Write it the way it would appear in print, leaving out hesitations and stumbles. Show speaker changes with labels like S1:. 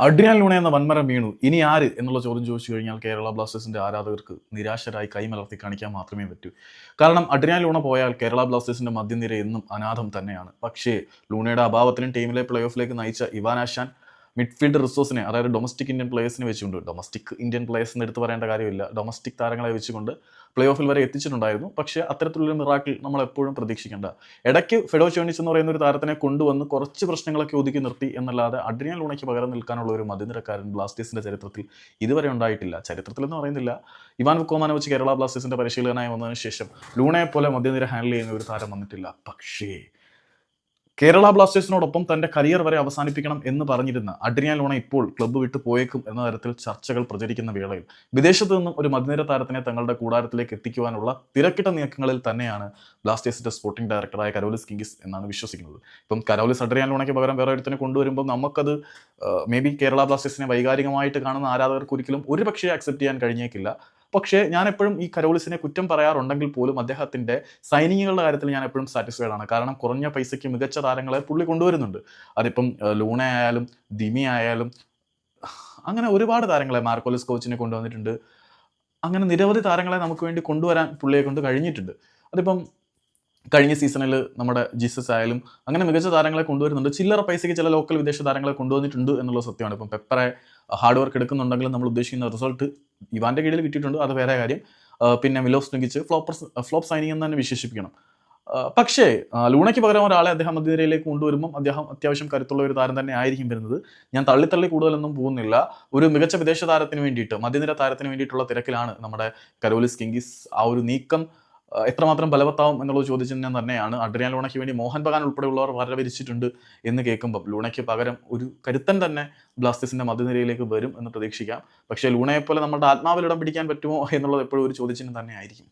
S1: Adrian Luna എന്ന വൻമരം വീണു. ഇനി ആര് എന്നുള്ള ചോദ്യം ചോദിച്ചു കഴിഞ്ഞാൽ കേരള ബ്ലാസ്റ്റേഴ്സിന്റെ ആരാധകർക്ക് നിരാശരായി കൈമലർത്തി കാണിക്കാൻ മാത്രമേ പറ്റൂ. കാരണം അഡ്രിയാൻ ലൂണ പോയാൽ കേരള ബ്ലാസ്റ്റേഴ്സിന്റെ മധ്യനിര എന്നും അനാഥം തന്നെയാണ്. പക്ഷേ ലൂണയുടെ അഭാവത്തിലും ടീമിലെ പ്ലേ ഓഫിലേക്ക് നയിച്ച ഇവാൻ ആശാൻ മിഡ്ഫീൽഡ് റിസോഴ്സിനെ, അതായത് ഡൊമസ്റ്റിക് ഇന്ത്യൻ പ്ലേയേഴ്സിനെ വെച്ചുകൊണ്ട്, ഡൊമസ്റ്റിക് ഇന്ത്യൻ പ്ലേയേഴ്സ് എന്ന് എടുത്ത് പറയേണ്ട കാര്യമില്ല, ഡൊമസ്റ്റിക് താരങ്ങളെ വെച്ചുകൊണ്ട് പ്ലേ ഓഫിൽ വരെ എത്തിച്ചിട്ടുണ്ടായിരുന്നു. പക്ഷേ അത്തരത്തിലുള്ള മിറാക്കിൾ നമ്മൾ എപ്പോഴും പ്രതീക്ഷിക്കേണ്ട. ഇടയ്ക്ക് ഫെഡോ ചോണിസ് എന്ന് പറയുന്ന ഒരു താരത്തിനെ കൊണ്ടുവന്ന് കുറച്ച് പ്രശ്നങ്ങളൊക്കെ ഒതുക്കി നിർത്തി എന്നല്ലാതെ അഡ്രിയാൻ ലൂണയ്ക്ക് പകരം നിൽക്കാനുള്ള ഒരു മധ്യനിരക്കാരൻ ബ്ലാസ്റ്റേഴ്സിന്റെ ചരിത്രത്തിൽ ഇതുവരെ ഉണ്ടായിട്ടില്ല. ചരിത്രത്തിൽ എന്ന് പറയുന്നില്ല, ഇവാൻ വുക്കോമാനോവിച്ച് കേരള ബ്ലാസ്റ്റേഴ്സിന്റെ പരിശീലകനായി വന്നതിന് ശേഷം ലൂണയെ പോലെ മധ്യനിര ഹാൻഡിൽ ചെയ്യുന്ന ഒരു താരം വന്നിട്ടില്ല. പക്ഷേ കേരള ബ്ലാസ്റ്റേഴ്സിനോടൊപ്പം തന്റെ കരിയർ വരെ അവസാനിപ്പിക്കണം എന്ന് പറഞ്ഞിരുന്ന അഡ്രിയാൻ ലൂണ ഇപ്പോൾ ക്ലബ്ബ് വിട്ടു പോയേക്കും എന്ന തരത്തിൽ ചർച്ചകൾ പ്രചരിക്കുന്ന വേളയിൽ വിദേശത്തു നിന്നും ഒരു മധ്യനിര താരത്തിനെ തങ്ങളുടെ കൂടാരത്തിലേക്ക് എത്തിക്കുവാനുള്ള തിരക്കിട്ട നീക്കങ്ങളിൽ തന്നെയാണ് ബ്ലാസ്റ്റേഴ്സിന്റെ സ്പോർട്ടിംഗ് ഡയറക്ടറായ കരോലിസ് കിങ്കിസ് എന്നാണ് വിശ്വസിക്കുന്നത്. ഇപ്പം കരോലിസ് അഡ്രിയാൻ ലൂണയ്ക്ക് പകരം വേറെ ഒരുത്തിനെ കൊണ്ടുവരുമ്പോൾ നമുക്കത് മേ ബി കേരള ബ്ലാസ്റ്റേഴ്സിനെ വൈകാരികമായിട്ട് കാണുന്ന ആരാധകർക്ക് ഒരിക്കലും ഒരു പക്ഷേ അക്സെപ്റ്റ് ചെയ്യാൻ കഴിഞ്ഞേക്കില്ല. പക്ഷേ ഞാൻ എപ്പോഴും ഈ കരോളിസിനെ കുറ്റം പറയാറുണ്ടെങ്കിൽ പോലും അദ്ദേഹത്തിന്റെ സൈനിങ്ങുകളുടെ കാര്യത്തിൽ ഞാൻ എപ്പോഴും സാറ്റിസ്ഫൈഡ് ആണ്. കാരണം കുറഞ്ഞ പൈസയ്ക്ക് മികച്ച താരങ്ങളെ പുള്ളി കൊണ്ടുവരുന്നുണ്ട്. അതിപ്പം ലൂണ ആയാലും ദിമി ആയാലും അങ്ങനെ ഒരുപാട് താരങ്ങളെ, മാർക്കോലിസ് കോച്ചിനെ കൊണ്ടുവന്നിട്ടുണ്ട്. അങ്ങനെ നിരവധി താരങ്ങളെ നമുക്ക് വേണ്ടി കൊണ്ടുവരാൻ പുള്ളിയെ കൊണ്ട് കഴിഞ്ഞിട്ടുണ്ട്. അതിപ്പം കഴിഞ്ഞ സീസണിൽ നമ്മുടെ ജീസസ് ആയാലും അങ്ങനെ മികച്ച താരങ്ങളെ കൊണ്ടുവരുന്നുണ്ട്. ചില്ലറ പൈസയ്ക്ക് ചില ലോക്കൽ വിദേശ താരങ്ങളെ കൊണ്ടുവന്നിട്ടുണ്ട് എന്നുള്ള സത്യമാണ്. ഇപ്പം പെപ്പറെ ഹാർഡ് വർക്ക് എടുക്കുന്നുണ്ടെങ്കിലും നമ്മൾ ഉദ്ദേശിക്കുന്ന റിസൾട്ട് ഇവാന്റെ കീഴിൽ കിട്ടിയിട്ടുണ്ട്, അത് വേറെ കാര്യം. പിന്നെ മിലോസ് നുഗിച്ച് ഫ്ലോപ്പ് സൈനിങ് എന്ന് തന്നെ വിശേഷിപ്പിക്കണം. പക്ഷേ ലൂണയ്ക്ക് പകരം ഒരാളെ അദ്ദേഹം മധ്യനിരയിലേക്ക് കൊണ്ടുവരുമ്പം അദ്ദേഹം അത്യാവശ്യം കരുത്തുള്ള ഒരു താരം തന്നെ ആയിരിക്കും വരുന്നത്. ഞാൻ തള്ളി കൂടുതലൊന്നും പോകുന്നില്ല. ഒരു മികച്ച വിദേശ താരത്തിന് വേണ്ടിയിട്ട്, മധ്യനിര താരത്തിന് വേണ്ടിയിട്ടുള്ള തിരക്കിലാണ് നമ്മുടെ കരോലിസ് കിങ്കിസ്. ആ ഒരു നീക്കം എത്രമാത്രം ബലവത്താവും എന്നുള്ള ചോദിച്ചതിന് തന്നെയാണ്. അഡ്രിയാൻ ലൂണയ്ക്ക് വേണ്ടി മോഹൻ ബഗാൻ ഉൾപ്പെടെയുള്ളവർ വരവരിച്ചിട്ടുണ്ട് എന്ന് കേൾക്കുമ്പോൾ ലൂണയ്ക്ക് പകരം ഒരു കരുത്തൻ തന്നെ ബ്ലാസ്റ്റേഴ്സിന്റെ മധ്യനിരയിലേക്ക് വരും എന്ന് പ്രതീക്ഷിക്കാം. പക്ഷേ ലൂണയെപ്പോലെ നമ്മുടെ ആത്മാവിൽ ഇടം പിടിക്കാൻ പറ്റുമോ എന്നുള്ളത് എപ്പോഴും ഒരു ചോദ്യചിഹ്നം തന്നെ ആയിരിക്കും.